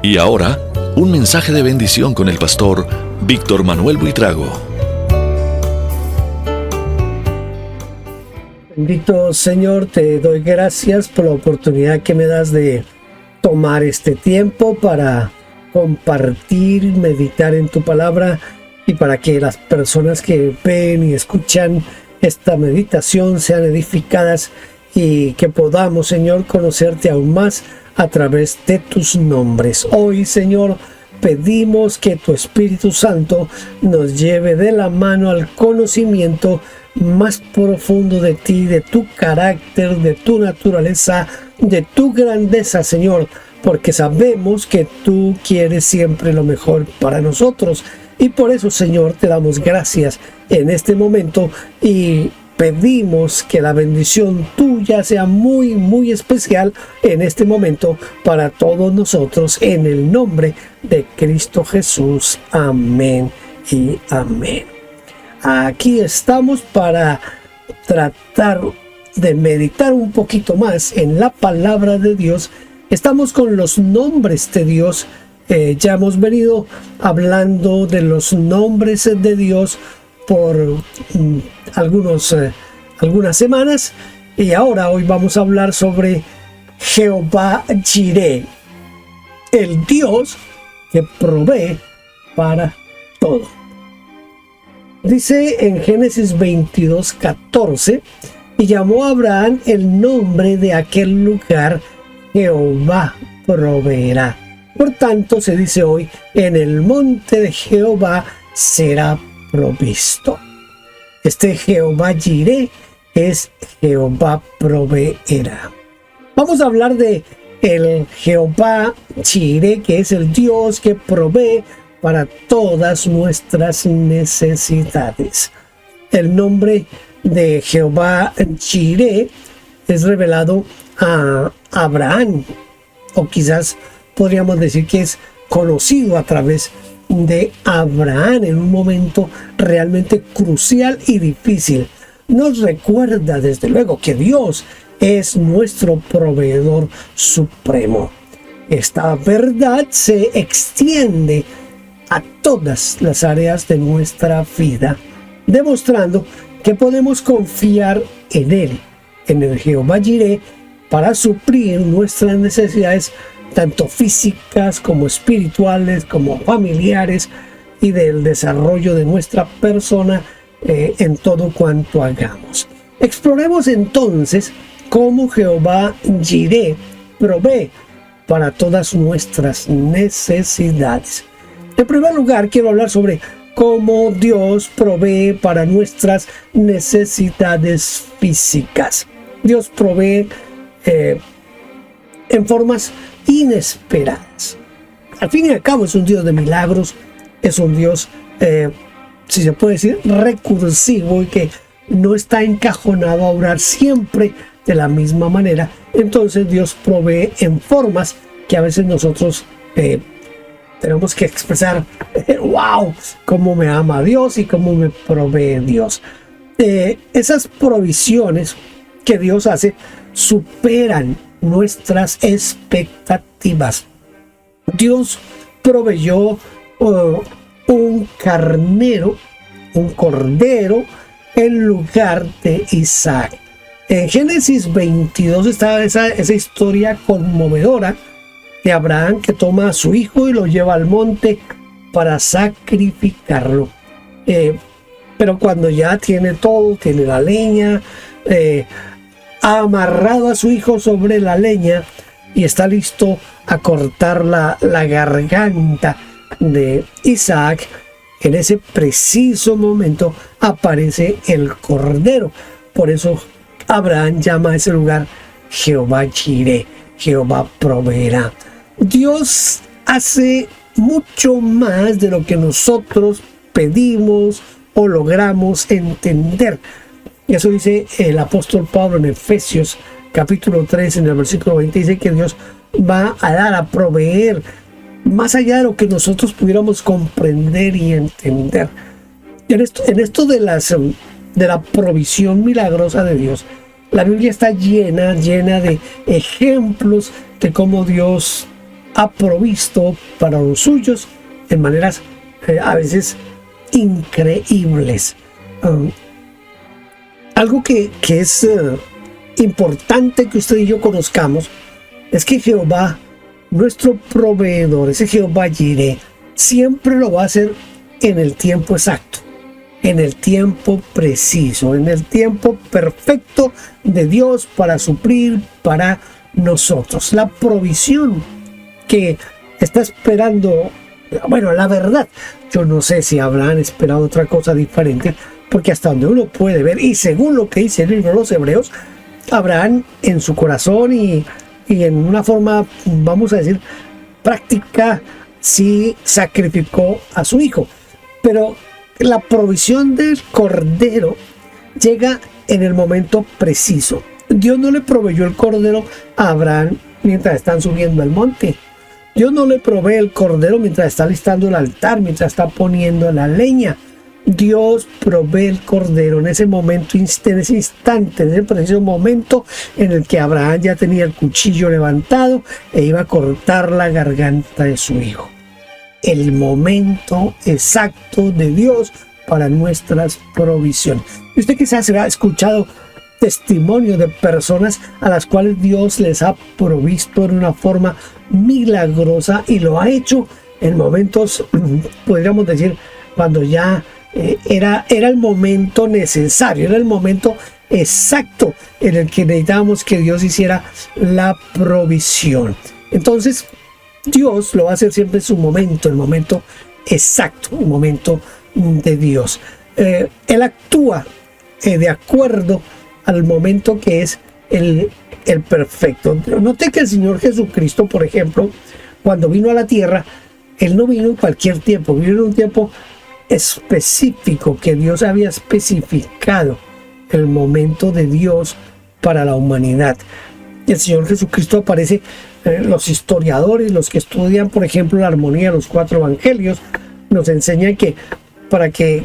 Y ahora, un mensaje de bendición con el pastor Víctor Manuel Buitrago. Bendito Señor, te doy gracias por la oportunidad que me das de tomar este tiempo para compartir, meditar en tu palabra y para que las personas que ven y escuchan esta meditación sean edificadas y que podamos, Señor, conocerte aún más a través de tus nombres. Hoy, Señor, pedimos que tu Espíritu Santo nos lleve de la mano al conocimiento más profundo de ti, de tu carácter, de tu naturaleza, de tu grandeza, Señor, porque sabemos que tú quieres siempre lo mejor para nosotros. Y por eso, Señor, te damos gracias en este momento y pedimos que la bendición tuya sea muy, muy especial en este momento para todos nosotros, en el nombre de Cristo Jesús. Amén y amén. Aquí estamos para tratar de meditar un poquito más en la palabra de Dios. Estamos con los nombres de Dios. Ya hemos venido hablando de los nombres de Dios por algunas semanas, y ahora hoy vamos a hablar sobre Jehová Jireh, el Dios que provee para todo. Dice en Génesis 22:14, y llamó a Abraham el nombre de aquel lugar Jehová proveerá. Por tanto, se dice hoy, en el monte de Jehová será provisto. Este Jehová Jireh es Jehová proveerá. Vamos a hablar de el Jehová Jireh, que es el Dios que provee para todas nuestras necesidades. El nombre de Jehová Jireh es revelado a Abraham, o quizás podríamos decir que es conocido a través de Abraham en un momento realmente crucial y difícil. Nos recuerda desde luego que Dios es nuestro proveedor supremo. Esta verdad se extiende a todas las áreas de nuestra vida, demostrando que podemos confiar en Él, en el Jehová Jireh, para suplir nuestras necesidades tanto físicas como espirituales, como familiares, y del desarrollo de nuestra persona en todo cuanto hagamos. Exploremos entonces cómo Jehová Jireh provee para todas nuestras necesidades. En primer lugar, quiero hablar sobre cómo Dios provee para nuestras necesidades físicas. Dios provee en formas inesperadas. Al fin y al cabo es un Dios de milagros, es un Dios, si se puede decir, recursivo, y que no está encajonado a orar siempre de la misma manera. Entonces Dios provee en formas que a veces nosotros tenemos que expresar, wow, cómo me ama Dios y cómo me provee Dios. Esas provisiones que Dios hace superan nuestras expectativas. Dios proveyó un cordero en lugar de Isaac. En Génesis 22 está esa historia conmovedora de Abraham, que toma a su hijo y lo lleva al monte para sacrificarlo. Pero cuando ya tiene todo, tiene la leña, ha amarrado a su hijo sobre la leña y está listo a cortar la garganta de Isaac, en ese preciso momento aparece el cordero. Por eso Abraham llama a ese lugar Jehová Jireh, Jehová proveerá. Dios hace mucho más de lo que nosotros pedimos o logramos entender. Eso dice el apóstol Pablo en Efesios capítulo 3, en el versículo 20, dice que Dios va a dar, a proveer más allá de lo que nosotros pudiéramos comprender y entender. En esto de la provisión milagrosa de Dios, la Biblia está llena de ejemplos de cómo Dios ha provisto para los suyos en maneras a veces increíbles. Algo que es importante que usted y yo conozcamos es que Jehová, nuestro proveedor, ese Jehová Jireh, siempre lo va a hacer en el tiempo exacto, en el tiempo preciso, en el tiempo perfecto de Dios para suplir para nosotros. La provisión que está esperando, bueno, la verdad, yo no sé si habrán esperado otra cosa diferente, porque hasta donde uno puede ver, y según lo que dice el libro de los Hebreos, Abraham en su corazón y en una forma, vamos a decir, práctica, sí sacrificó a su hijo. Pero la provisión del cordero llega en el momento preciso. Dios no le proveyó el cordero a Abraham mientras están subiendo al monte. Dios no le provee el cordero mientras está listando el altar, mientras está poniendo la leña. Dios provee el cordero en ese momento, en ese instante, en ese preciso momento en el que Abraham ya tenía el cuchillo levantado e iba a cortar la garganta de su hijo. El momento exacto de Dios para nuestras provisiones. Y usted quizás ha escuchado testimonio de personas a las cuales Dios les ha provisto en una forma milagrosa, y lo ha hecho en momentos, podríamos decir, cuando ya era el momento necesario, era el momento exacto en el que necesitábamos que Dios hiciera la provisión. Entonces, Dios lo va a hacer siempre en su momento, el momento exacto, el momento de Dios. Él actúa de acuerdo al momento que es el perfecto. Note que el Señor Jesucristo, por ejemplo, cuando vino a la tierra, Él no vino en cualquier tiempo, vino en un tiempo específico que Dios había especificado, el momento de Dios para la humanidad. El Señor Jesucristo aparece, los historiadores, los que estudian, por ejemplo, la armonía de los 4 evangelios, nos enseñan que para que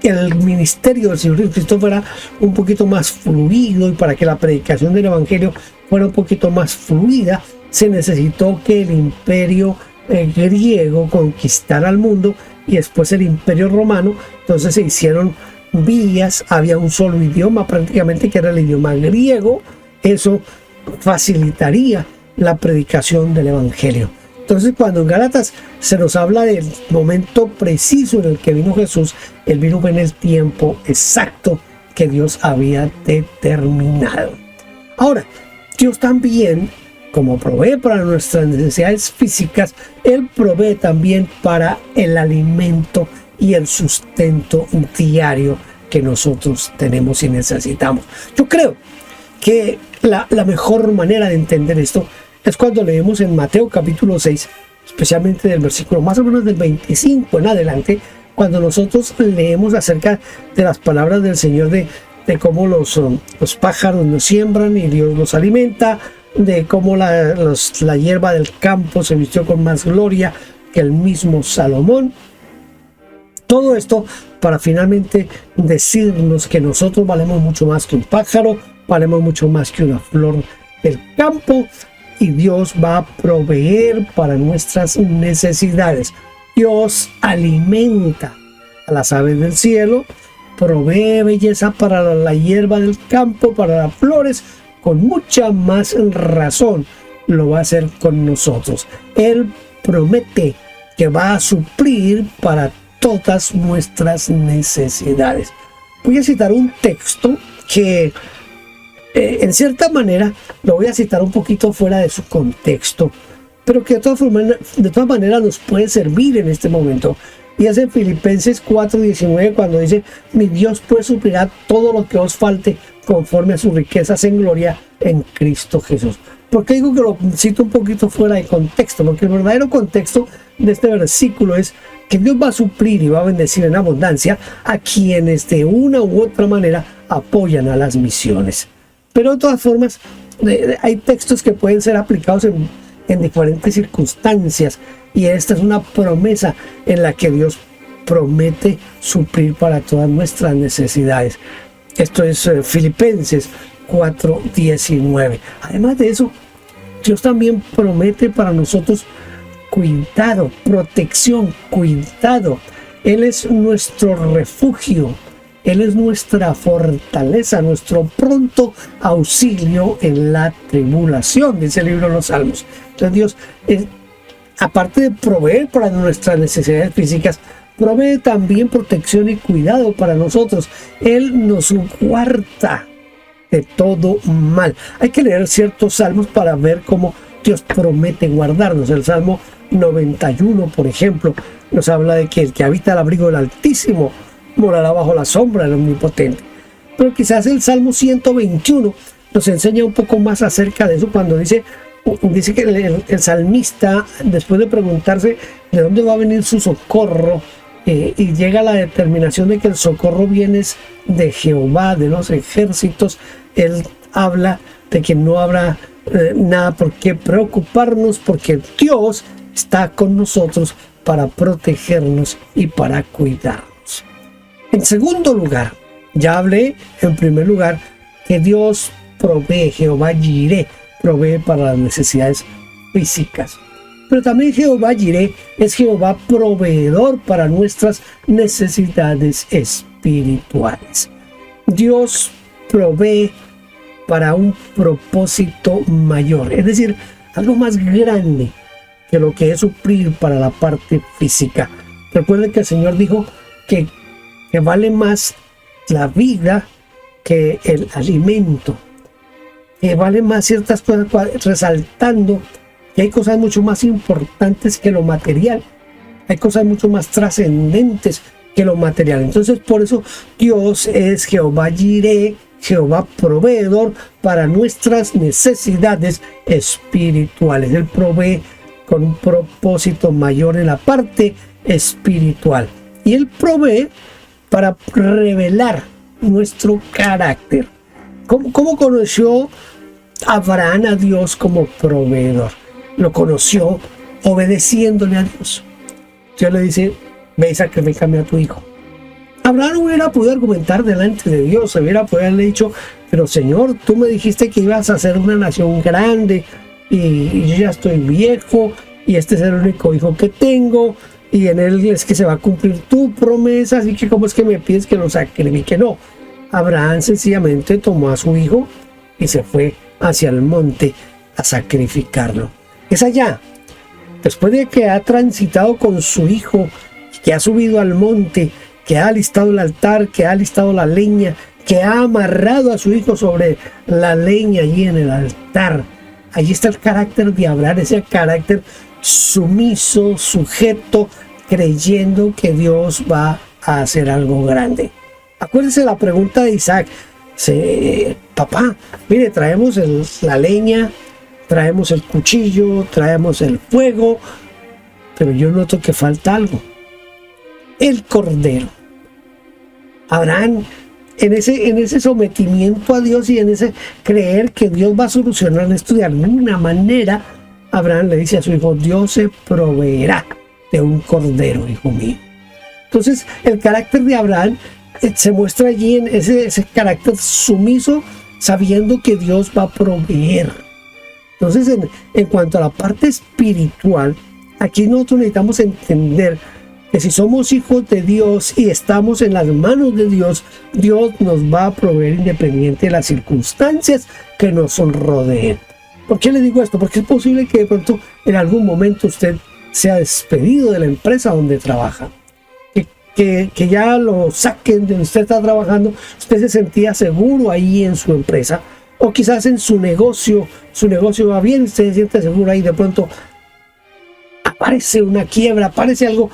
el ministerio del Señor Jesucristo fuera un poquito más fluido y para que la predicación del evangelio fuera un poquito más fluida, se necesitó que el imperio griego conquistara el mundo y después el imperio romano. Entonces se hicieron vías, había un solo idioma prácticamente, que era el idioma griego. Eso facilitaría la predicación del evangelio. Entonces, cuando en Gálatas se nos habla del momento preciso en el que vino Jesús, Él vino en el tiempo exacto que Dios había determinado. Ahora, Dios también, como provee para nuestras necesidades físicas, Él provee también para el alimento y el sustento diario que nosotros tenemos y necesitamos. Yo creo que la mejor manera de entender esto es cuando leemos en Mateo capítulo 6, especialmente del versículo más o menos del 25 en adelante, cuando nosotros leemos acerca de las palabras del Señor de cómo los pájaros nos siembran y Dios los alimenta, de cómo la hierba del campo se vistió con más gloria que el mismo Salomón. Todo esto para finalmente decirnos que nosotros valemos mucho más que un pájaro, valemos mucho más que una flor del campo, y Dios va a proveer para nuestras necesidades. Dios alimenta a las aves del cielo, provee belleza para la hierba del campo, para las flores, con mucha más razón lo va a hacer con nosotros. Él promete que va a suplir para todas nuestras necesidades. Voy a citar un texto que en cierta manera lo voy a citar un poquito fuera de su contexto, pero que de todas maneras nos puede servir en este momento. Y es en Filipenses 4:19, cuando dice: mi Dios pues suplirá todo lo que os falte conforme a sus riquezas en gloria en Cristo Jesús. ¿Por qué digo que lo cito un poquito fuera de contexto? Porque el verdadero contexto de este versículo es que Dios va a suplir y va a bendecir en abundancia a quienes de una u otra manera apoyan a las misiones. Pero de todas formas, hay textos que pueden ser aplicados en diferentes circunstancias, y esta es una promesa en la que Dios promete suplir para todas nuestras necesidades. Esto es Filipenses 4:19. Además de eso, Dios también promete para nosotros cuidado, protección, cuidado. Él es nuestro refugio, Él es nuestra fortaleza, nuestro pronto auxilio en la tribulación, dice el libro de los Salmos. Entonces Dios, aparte de proveer para nuestras necesidades físicas, provee también protección y cuidado para nosotros. Él nos guarda de todo mal. Hay que leer ciertos salmos para ver cómo Dios promete guardarnos. El Salmo 91, por ejemplo, nos habla de que el que habita al abrigo del Altísimo morará bajo la sombra del Omnipotente. Pero quizás el Salmo 121 nos enseña un poco más acerca de eso, cuando dice que el salmista, después de preguntarse de dónde va a venir su socorro, y llega a la determinación de que el socorro viene de Jehová, de los ejércitos, él habla de que no habrá nada por qué preocuparnos, porque Dios está con nosotros para protegernos y para cuidarnos. En segundo lugar, ya hablé en primer lugar que Dios provee, Jehová Jireh, provee para las necesidades físicas. Pero también Jehová Jireh es Jehová proveedor para nuestras necesidades espirituales. Dios provee para un propósito mayor, es decir, algo más grande que lo que es suplir para la parte física. Recuerden que el Señor dijo que vale más la vida que el alimento, que vale más ciertas cosas, resaltando que hay cosas mucho más importantes que lo material, hay cosas mucho más trascendentes que lo material. Entonces, por eso Dios es Jehová Jireh, Jehová proveedor para nuestras necesidades espirituales. Él provee con un propósito mayor en la parte espiritual, y Él provee para revelar nuestro carácter. ¿Cómo conoció Abraham a Dios como proveedor? Lo conoció obedeciéndole a Dios. Dios le dice: ve y sacrifícame a tu hijo. Abraham hubiera podido argumentar delante de Dios, hubiera podido haberle dicho: pero Señor, tú me dijiste que ibas a ser una nación grande, y yo ya estoy viejo, y este es el único hijo que tengo, y en él es que se va a cumplir tu promesa, así que ¿cómo es que me pides que lo sacrifique? No, Abraham sencillamente tomó a su hijo y se fue hacia el monte a sacrificarlo. Es allá, después de que ha transitado con su hijo, que ha subido al monte, que ha alistado el altar, que ha alistado la leña, que ha amarrado a su hijo sobre la leña allí en el altar. Allí está el carácter de Abraham, ese carácter sumiso, sujeto, creyendo que Dios va a hacer algo grande. Acuérdense la pregunta de Isaac: papá, mire, traemos la leña, traemos el cuchillo, traemos el fuego, pero yo noto que falta algo: el cordero. Abraham, en ese sometimiento a Dios y en ese creer que Dios va a solucionar esto de alguna manera, Abraham le dice a su hijo: Dios se proveerá de un cordero, hijo mío. Entonces, el carácter de Abraham se muestra allí en ese carácter sumiso, sabiendo que Dios va a proveer. Entonces, en cuanto a la parte espiritual, aquí nosotros necesitamos entender que si somos hijos de Dios y estamos en las manos de Dios, Dios nos va a proveer independiente de las circunstancias que nos rodeen. ¿Por qué le digo esto? Porque es posible que de pronto en algún momento usted sea despedido de la empresa donde trabaja, que ya lo saquen de donde usted está trabajando. Usted se sentía seguro ahí en su empresa, o quizás en su negocio va bien, usted se siente seguro ahí, de pronto aparece una quiebra, aparece algo.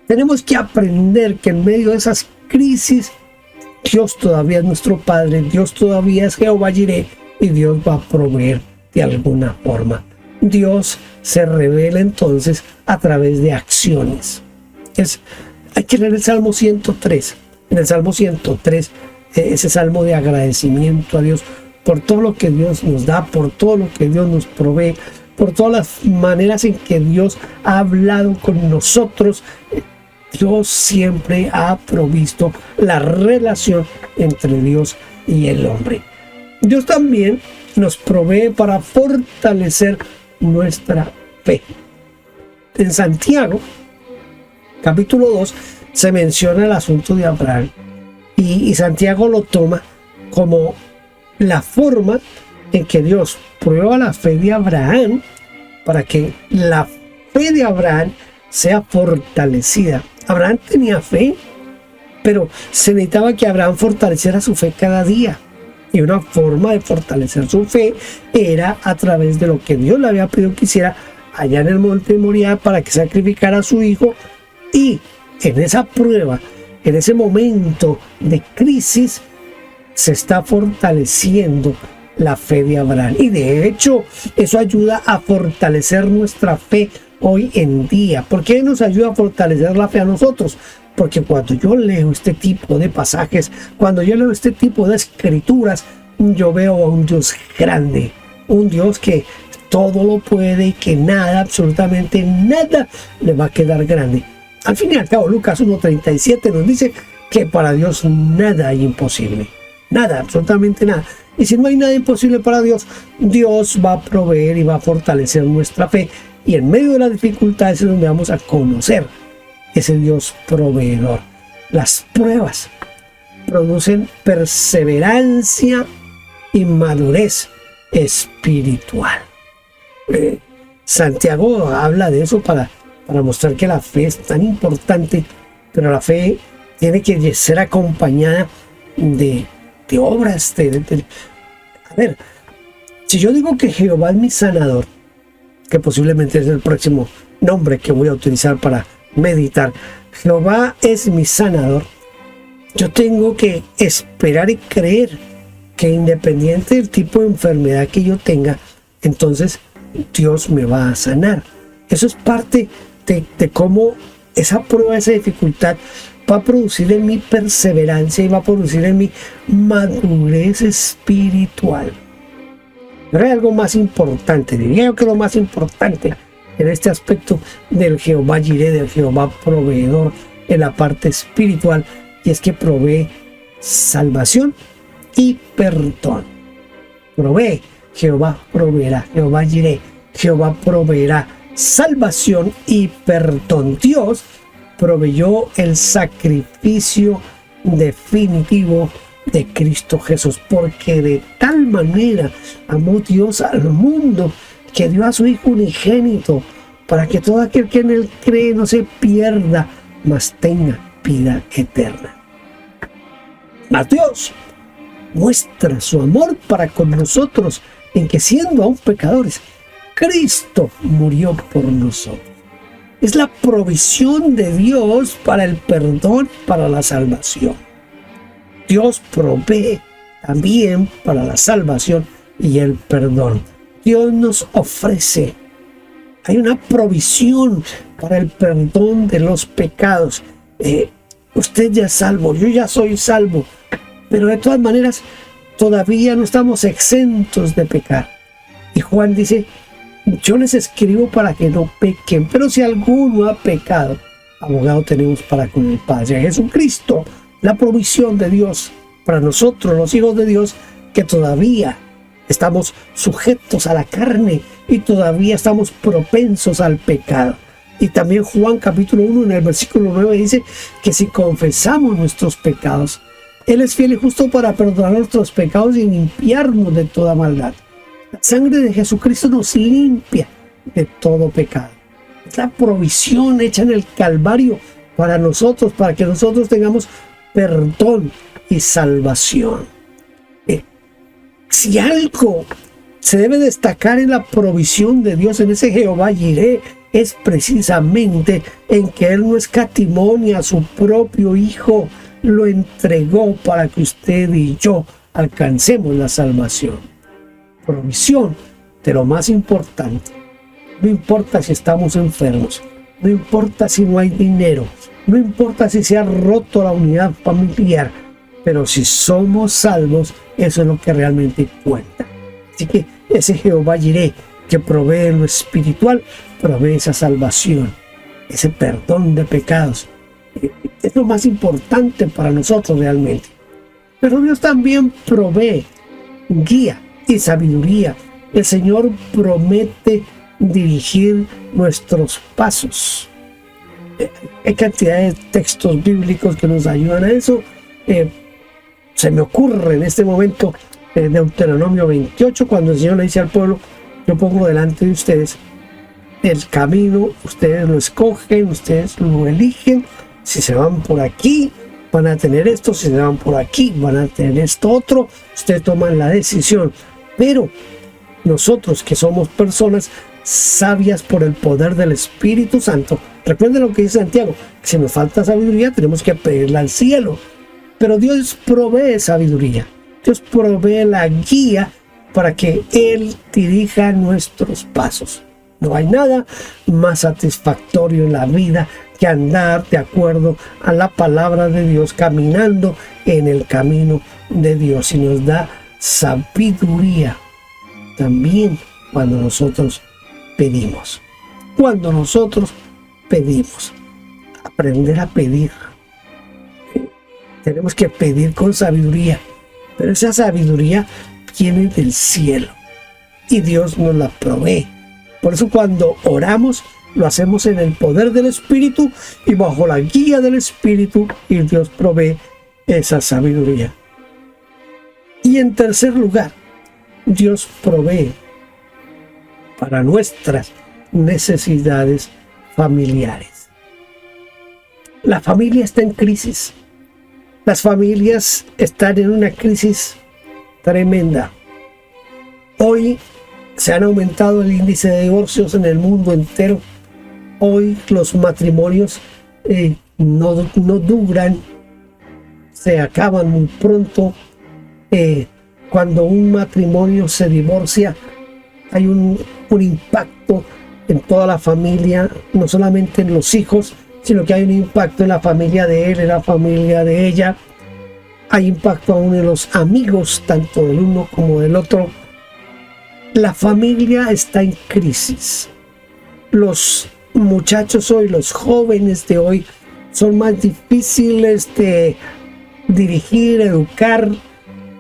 Tenemos que aprender que en medio de esas crisis, Dios todavía es nuestro Padre, Dios todavía es Jehová Jireh, y Dios va a proveer de alguna forma. Dios se revela entonces a través de acciones. Hay que leer el Salmo 103. En el Salmo 103, ese salmo de agradecimiento a Dios por todo lo que Dios nos da, por todo lo que Dios nos provee, por todas las maneras en que Dios ha hablado con nosotros. Dios siempre ha provisto la relación entre Dios y el hombre. Dios también nos provee para fortalecer nuestra fe. En Santiago, capítulo 2, se menciona el asunto de Abraham y Santiago lo toma como la forma en que Dios prueba la fe de Abraham para que la fe de Abraham sea fortalecida. Abraham tenía fe, pero se necesitaba que Abraham fortaleciera su fe cada día. Y una forma de fortalecer su fe era a través de lo que Dios le había pedido que hiciera allá en el monte de Moriah para que sacrificara a su hijo. Y en esa prueba, en ese momento de crisis, se está fortaleciendo la fe de Abraham. Y de hecho, eso ayuda a fortalecer nuestra fe hoy en día. ¿Por qué nos ayuda a fortalecer la fe a nosotros? Porque cuando yo leo este tipo de pasajes, cuando yo leo este tipo de escrituras, yo veo a un Dios grande, un Dios que todo lo puede y que nada, absolutamente nada, le va a quedar grande. Al fin y al cabo, Lucas 1:37 nos dice que para Dios nada hay imposible. Nada, absolutamente nada. Y si no hay nada imposible para Dios, Dios va a proveer y va a fortalecer nuestra fe. Y en medio de las dificultades es donde vamos a conocer ese Dios proveedor. Las pruebas producen perseverancia y madurez espiritual. Santiago habla de eso para mostrar que la fe es tan importante, pero la fe tiene que ser acompañada de obras. A ver, si yo digo que Jehová es mi sanador, que posiblemente es el próximo nombre que voy a utilizar para meditar, Jehová es mi sanador, yo tengo que esperar y creer que independiente del tipo de enfermedad que yo tenga, entonces Dios me va a sanar. Eso es parte de cómo esa prueba, esa dificultad va a producir en mi perseverancia y va a producir en mi madurez espiritual. Pero hay algo más importante, diría yo que lo más importante en este aspecto del Jehová Jireh, del Jehová proveedor en la parte espiritual, y es que provee salvación y perdón. Provee, Jehová proveerá, Jehová Jireh, Jehová proveerá salvación y perdón. Dios proveyó el sacrificio definitivo de Cristo Jesús, porque de tal manera amó Dios al mundo que dio a su Hijo unigénito, para que todo aquel que en él cree no se pierda, mas tenga vida eterna. Mas Dios muestra su amor para con nosotros en que, siendo aún pecadores, Cristo murió por nosotros. Es la provisión de Dios para el perdón, para la salvación. Dios provee también para la salvación y el perdón. Dios nos ofrece. Hay una provisión para el perdón de los pecados. Usted ya es salvo, yo ya soy salvo, pero de todas maneras todavía no estamos exentos de pecar. Y Juan dice: yo les escribo para que no pequen, pero si alguno ha pecado, abogado tenemos para con el Padre, Jesucristo. La provisión de Dios para nosotros, los hijos de Dios, que todavía estamos sujetos a la carne y todavía estamos propensos al pecado. Y también Juan capítulo 1 en el versículo 9 dice que si confesamos nuestros pecados, Él es fiel y justo para perdonar nuestros pecados y limpiarnos de toda maldad. La sangre de Jesucristo nos limpia de todo pecado. Es la provisión hecha en el Calvario para nosotros, para que nosotros tengamos perdón y salvación. Si algo se debe destacar en la provisión de Dios, en ese Jehová Jireh, es precisamente en que Él no escatimó ni a su propio Hijo, lo entregó para que usted y yo alcancemos la salvación. Provisión de lo más importante. No importa si estamos enfermos, no importa si no hay dinero, no importa si se ha roto la unidad familiar, pero si somos salvos, eso es lo que realmente cuenta. Así que ese Jehová Jireh, que provee en lo espiritual, provee esa salvación, ese perdón de pecados. Es lo más importante para nosotros realmente. Pero Dios también provee guía y sabiduría. El Señor promete dirigir nuestros pasos. Hay cantidad de textos bíblicos que nos ayudan a eso. Se me ocurre en este momento Deuteronomio 28, cuando el Señor le dice al pueblo: yo pongo delante de ustedes el camino, ustedes lo escogen, ustedes lo eligen. Si se van por aquí, van a tener esto; si se van por aquí, van a tener esto otro. Ustedes toman la decisión. Pero nosotros, que somos personas sabias por el poder del Espíritu Santo, recuerden lo que dice Santiago: si nos falta sabiduría, tenemos que pedirla al cielo. Pero Dios provee sabiduría, Dios provee la guía para que Él dirija nuestros pasos. No hay nada más satisfactorio en la vida que andar de acuerdo a la palabra de Dios, caminando en el camino de Dios. Y nos da sabiduría también cuando nosotros pedimos. Cuando nosotros pedimos, aprender a pedir. Tenemos que pedir con sabiduría, pero esa sabiduría viene del cielo y Dios nos la provee. Por eso cuando oramos, lo hacemos en el poder del Espíritu y bajo la guía del Espíritu, y Dios provee esa sabiduría. Y en tercer lugar, Dios provee para nuestras necesidades familiares. La familia está en crisis. Las familias están en una crisis tremenda. Hoy se han aumentado el índice de divorcios en el mundo entero. Hoy los matrimonios no duran, se acaban muy pronto. Cuando un matrimonio se divorcia, hay un impacto en toda la familia, no solamente en los hijos, sino que hay un impacto en la familia de él, en la familia de ella. Hay impacto aún en los amigos, tanto del uno como del otro. La familia está en crisis. Los muchachos hoy, los jóvenes de hoy, son más difíciles de dirigir, educar,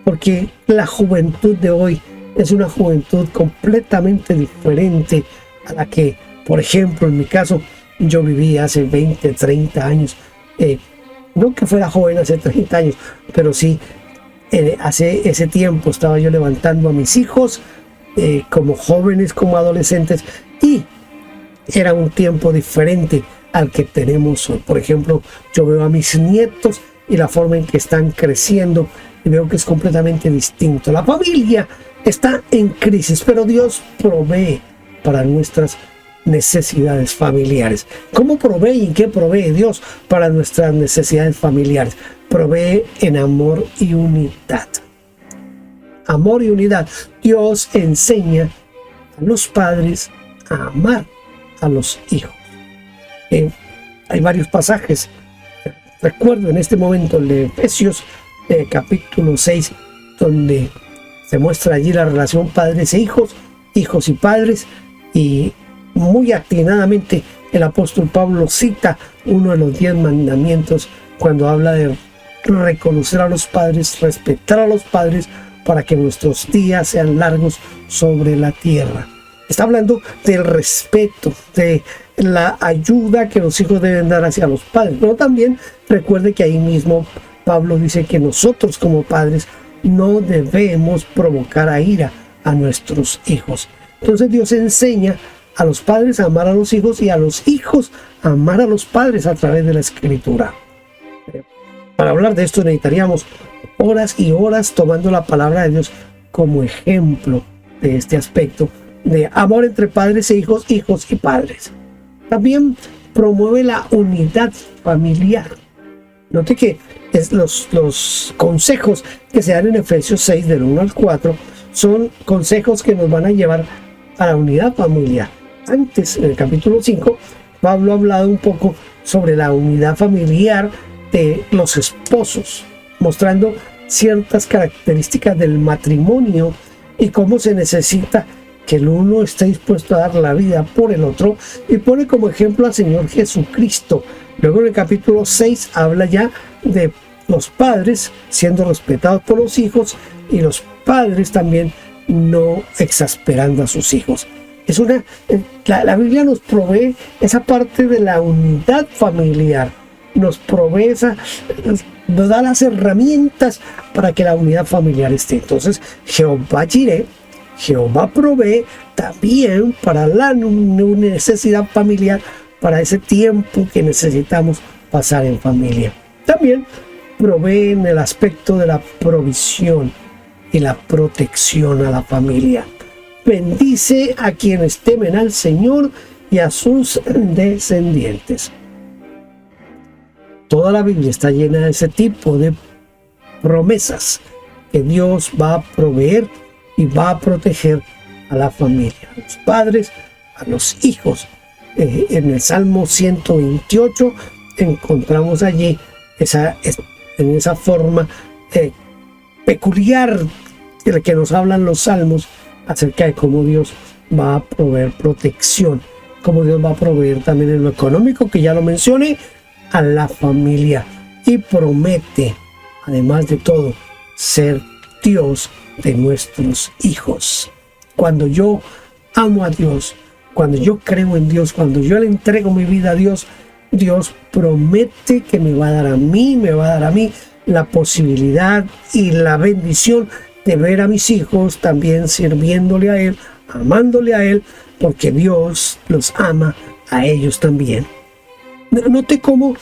porque la juventud de hoy es una juventud completamente diferente a la que, por ejemplo, en mi caso, yo viví hace 20, 30 años. No que fuera joven hace 30 años, pero sí, hace ese tiempo estaba yo levantando a mis hijos como jóvenes, como adolescentes, y era un tiempo diferente al que tenemos hoy. Por ejemplo, yo veo a mis nietos y la forma en que están creciendo y veo que es completamente distinto. La familia está en crisis, pero Dios provee para nuestras necesidades familiares. ¿Cómo provee y qué provee Dios para nuestras necesidades familiares? Provee en amor y unidad. Amor y unidad. Dios enseña a los padres a amar a los hijos. Hay varios pasajes. Recuerdo en este momento el de Efesios capítulo 6, donde se muestra allí la relación padres e hijos, hijos y padres, y muy atinadamente el apóstol Pablo cita uno de los 10 mandamientos cuando habla de reconocer a los padres, respetar a los padres, para que nuestros días sean largos sobre la tierra. Está hablando del respeto, de la ayuda que los hijos deben dar hacia los padres. Pero también recuerde que ahí mismo Pablo dice que nosotros como padres no debemos provocar a ira a nuestros hijos. Entonces Dios enseña a los padres a amar a los hijos y a los hijos a amar a los padres a través de la Escritura. Para hablar de esto necesitaríamos horas y horas tomando la palabra de Dios como ejemplo de este aspecto de amor entre padres e hijos, hijos y padres. También promueve la unidad familiar. Note que los consejos que se dan en Efesios 6 del 1 al 4 son consejos que nos van a llevar a la unidad familiar. Antes, en el capítulo 5, Pablo ha hablado un poco sobre la unidad familiar de los esposos, mostrando ciertas características del matrimonio y cómo se necesita que el uno esté dispuesto a dar la vida por el otro, y pone como ejemplo al Señor Jesucristo. Luego en el capítulo 6 habla ya de los padres siendo respetados por los hijos y los padres también no exasperando a sus hijos. La Biblia nos provee esa parte de la unidad familiar, nos provee nos da las herramientas para que la unidad familiar esté. Entonces, Jehová Jireh, Jehová provee también para la necesidad familiar, para ese tiempo que necesitamos pasar en familia. También provee en el aspecto de la provisión y la protección a la familia. Bendice a quienes temen al Señor y a sus descendientes. Toda la Biblia está llena de ese tipo de promesas que Dios va a proveer y va a proteger a la familia, a los padres, a los hijos. En el Salmo 128 encontramos allí en esa forma peculiar de la que nos hablan los salmos acerca de cómo Dios va a proveer protección, cómo Dios va a proveer también en lo económico, que ya lo mencioné, a la familia, y promete, además de todo, ser Dios de nuestros hijos. Cuando yo amo a Dios, cuando yo creo en Dios, cuando yo le entrego mi vida a Dios, Dios promete que me va a dar a mí la posibilidad y la bendición de ver a mis hijos también sirviéndole a Él, amándole a Él, porque Dios los ama a ellos también. Note cómo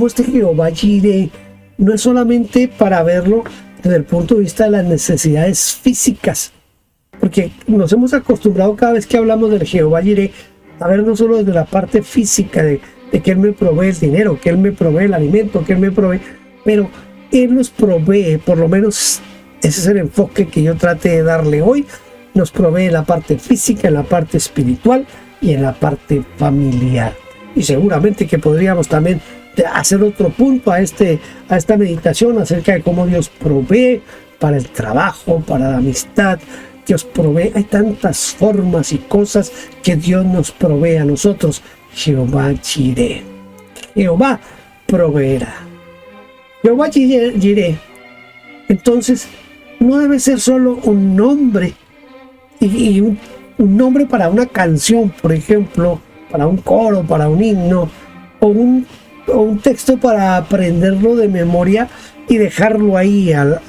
este Jehová Jireh no es solamente para verlo desde el punto de vista de las necesidades físicas, porque nos hemos acostumbrado cada vez que hablamos del Jehová Jireh a ver no solo desde la parte física de que Él me provee el dinero, que Él me provee el alimento, que Él me provee, pero Él nos provee, por lo menos ese es el enfoque que yo trate de darle hoy, nos provee en la parte física, en la parte espiritual y en la parte familiar. Y seguramente que podríamos también hacer otro punto a esta meditación acerca de cómo Dios provee para el trabajo, para la amistad. Dios provee, hay tantas formas y cosas que Dios nos provee a nosotros. Jehová Jireh, Jehová proveerá. Jehová Jireh, entonces, no debe ser solo un nombre y un nombre para una canción, por ejemplo, para un coro, para un himno, o un texto para aprenderlo de memoria y dejarlo ahí al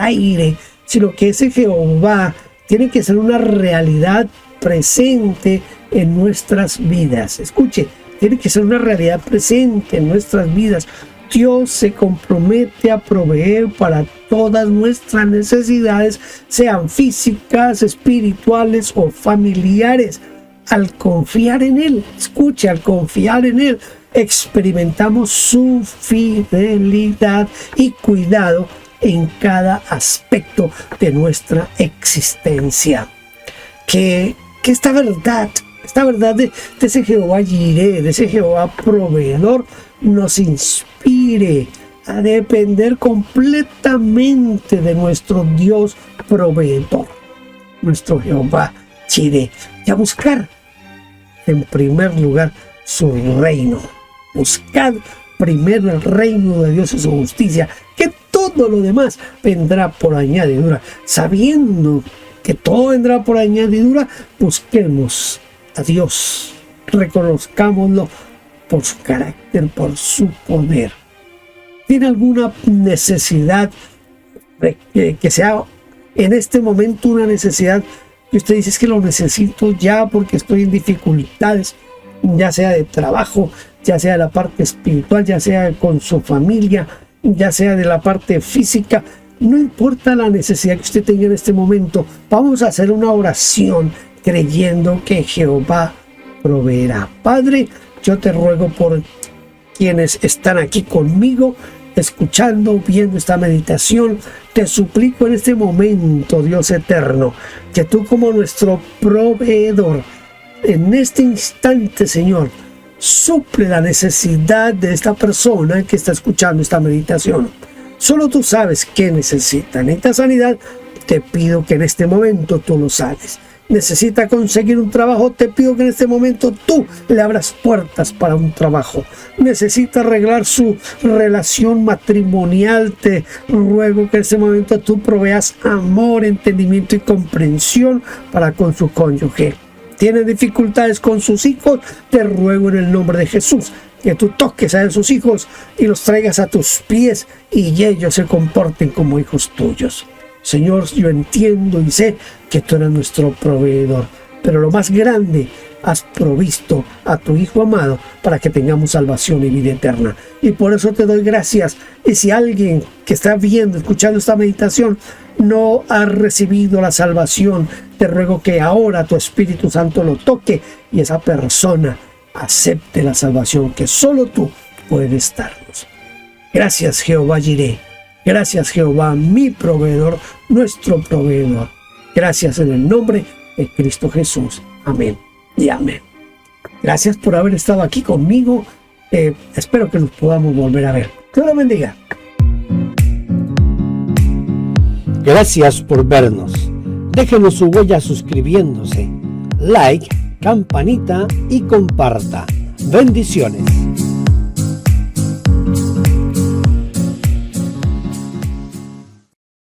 aire, sino que ese Jehová tiene que ser una realidad presente en nuestras vidas. Escuche, tiene que ser una realidad presente en nuestras vidas. Dios se compromete a proveer para todas nuestras necesidades, sean físicas, espirituales o familiares. Al confiar en Él, escuche, al confiar en Él, experimentamos su fidelidad y cuidado en cada aspecto de nuestra existencia. Que esta verdad de ese Jehová Jireh, de ese Jehová proveedor, nos inspire a depender completamente de nuestro Dios proveedor, nuestro Jehová Jireh, y a buscar en primer lugar su reino. Buscad primero el reino de Dios y su justicia, que todo lo demás vendrá por añadidura. Sabiendo que todo vendrá por añadidura, busquemos a Dios, reconozcámoslo por su carácter, por su poder. ¿Tiene alguna necesidad que sea en este momento una necesidad que usted dice es que lo necesito ya porque estoy en dificultades, ya sea de trabajo, ya sea de la parte espiritual, ya sea con su familia, ya sea de la parte física? No importa la necesidad que usted tenga en este momento, vamos a hacer una oración creyendo que Jehová proveerá. Padre, yo te ruego por quienes están aquí conmigo, escuchando, viendo esta meditación, te suplico en este momento, Dios eterno, que tú como nuestro proveedor, en este instante, Señor, suple la necesidad de esta persona que está escuchando esta meditación. Solo tú sabes qué necesita. Necesita sanidad, te pido que en este momento tú lo sanes. necesita conseguir un trabajo, te pido que en este momento tú le abras puertas para un trabajo. Necesita arreglar su relación matrimonial, te ruego que en este momento tú proveas amor, entendimiento y comprensión para con su cónyuge. Tiene dificultades con sus hijos, te ruego en el nombre de Jesús que tú toques a esos hijos y los traigas a tus pies y ellos se comporten como hijos tuyos. Señor, yo entiendo y sé que tú eres nuestro proveedor, pero lo más grande, has provisto a tu Hijo amado para que tengamos salvación y vida eterna. Y por eso te doy gracias. Y si alguien que está viendo, escuchando esta meditación, no ha recibido la salvación, te ruego que ahora tu Espíritu Santo lo toque y esa persona acepte la salvación que solo tú puedes darnos. Gracias, Jehová Jireh. Gracias, Jehová, mi proveedor, nuestro proveedor. Gracias en el nombre de Cristo Jesús. Amén y amén. Gracias por haber estado aquí conmigo. Espero que nos podamos volver a ver. Dios lo bendiga. Gracias por vernos. Déjenos su huella suscribiéndose, like, campanita y comparta. Bendiciones.